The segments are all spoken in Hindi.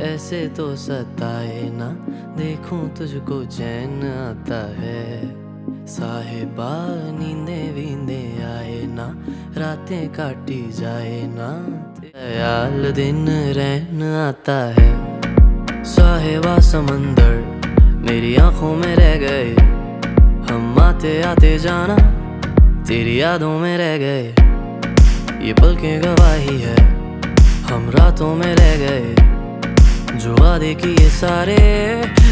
ऐसे तो सताए ना, देखूं तुझको चैन आता है। साहिबा नींदे वींदे आए ना, रातें काटी जाए ना, ख्याल दिन रहन आता है। साहिबा समंदर मेरी आंखों में रह गए, हम आते आते जाना तेरी यादों में रह गए। ये पलकें गवाही है, हम रातों में रह गए, जो वादे किए सारे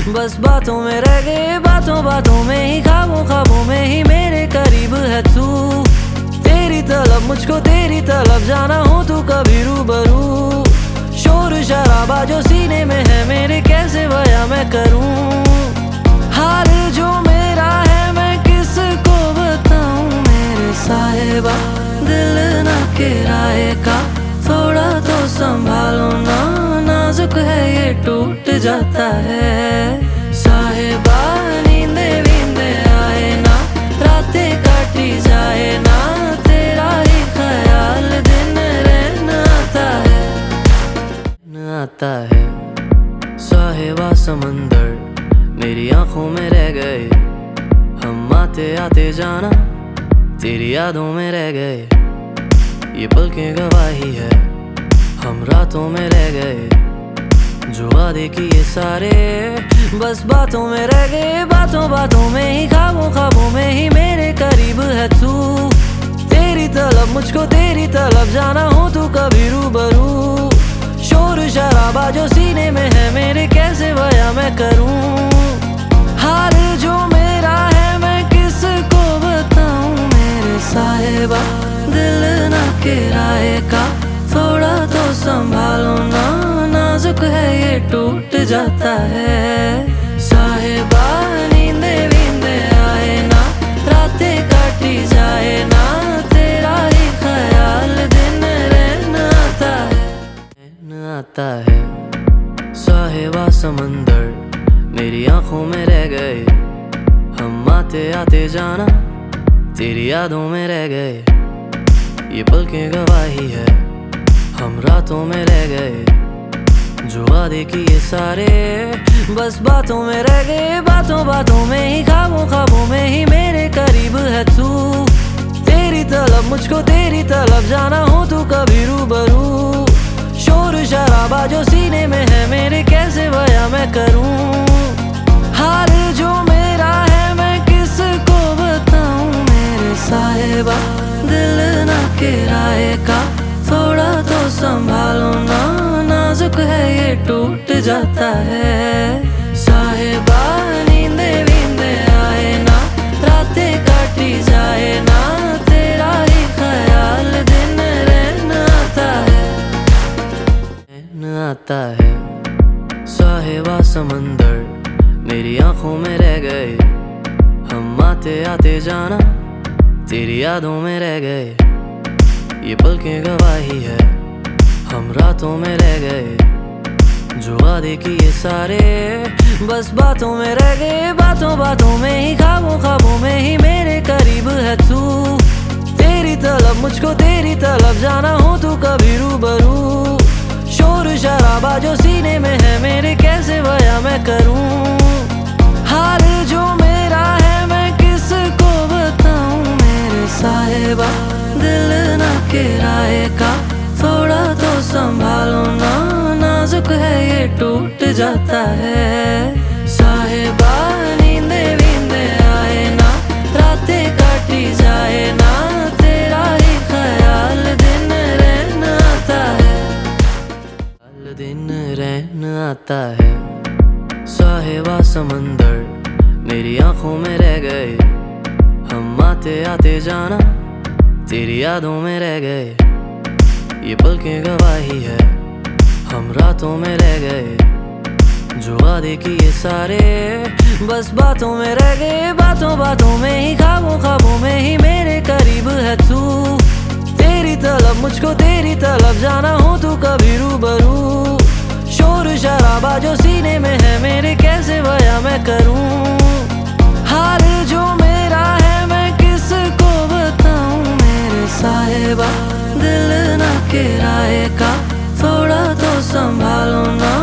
बस बातों में रह गए। बातों बातों में ही, ख्वाबों ख्वाबों में ही मेरे करीब है तू। तेरी तलब मुझको तेरी तलब जाना हो तू कभी रूबरू। शोर शराबा जो सीने में है मेरे, कैसे बयां मैं करूं। हाल जो मेरा है मैं किसको बताऊं। मेरे साहिबा दिल ना किराए का, थोड़ा तो संभालो ना, नाजुक है ये टूट जाता है। साहिबा नींदे वींदे आए ना, रातें काटी जाए ना, तेरा ही ख्याल दिन रहना आता है। साहिबा समंदर मेरी आंखों में रह गए, हम आते आते जाना तेरी यादों में रह गए। ये पलकें गवाही है, हम रातों में रह गए, जो वादे किए सारे बस बातों में रह गए। बातों बातों में ही, ख्वाबों ख्वाबों में ही मेरे करीब है तू। तेरी तलब मुझको तेरी तलब जाना हो तू कभी रूबरू। शोर शराबा जो सीने में है मेरे, कैसे बयां मैं करूं। हाल जो मेरा है मैं किसको बताऊं। मेरे साहिबा दिल ना किराए का, थोड़ा तो संभालो ना, नाजुक है ये टूट जाता है। साहिबा नींदे वींदे आए ना, रातें काटी जाए ना, तेरा ही ख्याल दिन रहना आता है। साहिबा समंदर मेरी आंखों में रह गए, हम आते आते जाना तेरी यादों में रह गए। ये पलकें गवाही है, हम रातों में रह गए, जो वादे किए सारे बस बातों में रह गए। बातों बातों में ही, ख्वाबों ख्वाबों में ही मेरे करीब है तू। तेरी तलब मुझको तेरी तलब जाना हो तू कभी रूबरू। शोर शराबा जो सीने में है मेरे, कैसे बयां मैं करूं। हाल जो मेरा है मैं किसको बताऊं। मेरे साहिबा दिल ना किराए का, थोड़ा तो संभालो ना, नाजुक है ये टूट जाता है। साहिबा नींदे वींदे आए ना, रातें काटी जाए ना, तेरा ही ख्याल दिन रहना आता है। साहिबा समंदर मेरी आंखों में रह गए, हम आते आते जाना तेरी यादों में रह गए। ये पलकें गवाही है, हम रातों में रह गए, जो वादे किए सारे बस बातों में रह गए। बातों बातों में ही, ख्वाबों ख्वाबों में ही मेरे करीब है तू। तेरी तलब मुझको तेरी तलब जाना हो तू कभी रूबरू। शोर शराबा जो सीने में है मेरे, कैसे बयां मैं करूं। हाल जो मेरा है मैं किसको बताऊं। मेरे साहिबा दिल ना किराए का, थोड़ा तो संभालो ना, नाजुक है ये टूट जाता है। साहिबा ख्वाबों दिन रहना आता है। साहिबा समंदर मेरी आंखों में रह गए, हम आते आते जाना तेरी यादों में रह गए। ये पलकें गवाही है, हम रातों में रह गए, जो वादे किए सारे बस बातों में रह गए। बातों बातों में ही, ख्वाबों ख्वाबों में ही मेरे करीब है तू। तेरी तलब मुझको तेरी तलब जाना हो तू कभी रूबरू। शोर शराबा जो सीने में है मेरे, कैसे बयां मैं करूं। हाल जो मेरा है मैं किसको बताऊं। मेरे साहिबा दिल ना किराए का, थोड़ा तो संभालो ना,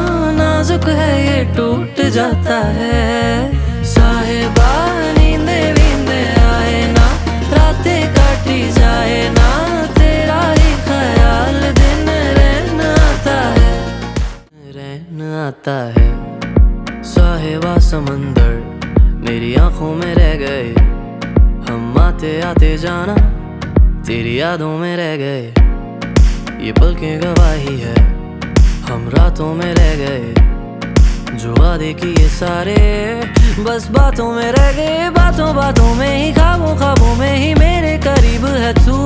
टूट जाता है। साहिबा नींदे वींदे आए ना, रातें काटी जाए ना, तेरा ही ख्याल दिन रहना आता है, रहना आता है। साहिबा समंदर मेरी आंखों में रह गए, हम आते आते जाना तेरी यादों में रह गए। ये पलकें गवाही है, हम रातों में रह गए, जो वादे किए सारे बस बातों में रह गए। बातों बातों में ही, ख्वाबों ख्वाबों में ही मेरे करीब है तू।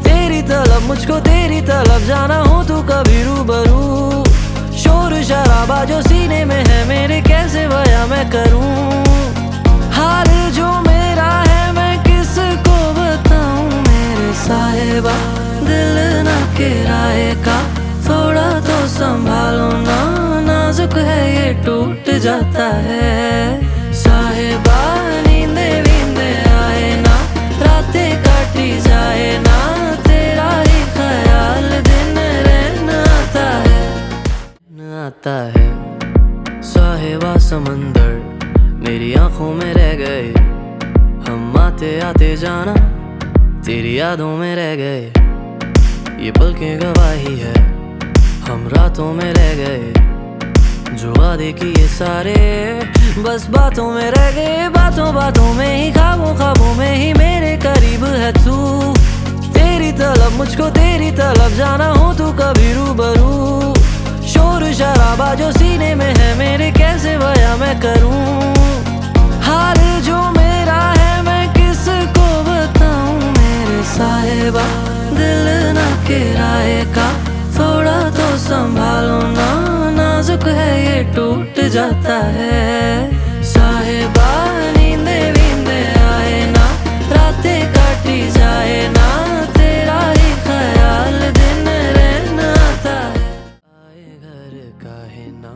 तेरी तलब मुझको तेरी तलब जाना हो तू कभी रूबरू। शोर शराबा जो सीने में है मेरे, कैसे बयां मैं करूं। हाल जो मेरा है मैं किसको बताऊं मेरे साहिबा। दिल ना किराए का, थोड़ा तो संभालो ना, नाजुक है ये टूट जाता है। साहिबा नींदे वींदे आए ना, रातें काटी जाए ना, तेरा ही ख्याल दिन रहना आता है, आता है। साहिबा समंदर मेरी आंखों में रह गए, हम आते आते जाना तेरी यादों में रह गए। ये पलकें गवाही है, हम रातों में रह गए, जो वादे किए सारे बस बातों में रह गए। बातों बातों में ही, ख्वाबों ख्वाबों में ही मेरे करीब है तू। तेरी तलब मुझको तेरी तलब जाना हो तू कभी रूबरू। शोर शराबा जो सीने में है मेरे, कैसे बयां मैं करूं। हाल जो मेरा है मैं किसको बताऊं मेरे साहिबा। दिल ना किराए का, थोड़ा तो संभालो ना, नाजुक है ये टूट जाता है। साहिबा नींदे वींदे आए ना, रातें काटी जाए ना, तेरा ही ख्याल दिन रहना आता है। आए घर काहे ना,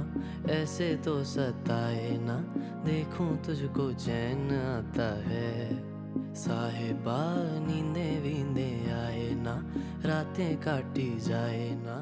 ऐसे तो सताए ना, देखूं तुझको चैन आता है। साहिबा नींदे वींदे आए ना, रातें काटी जाए ना।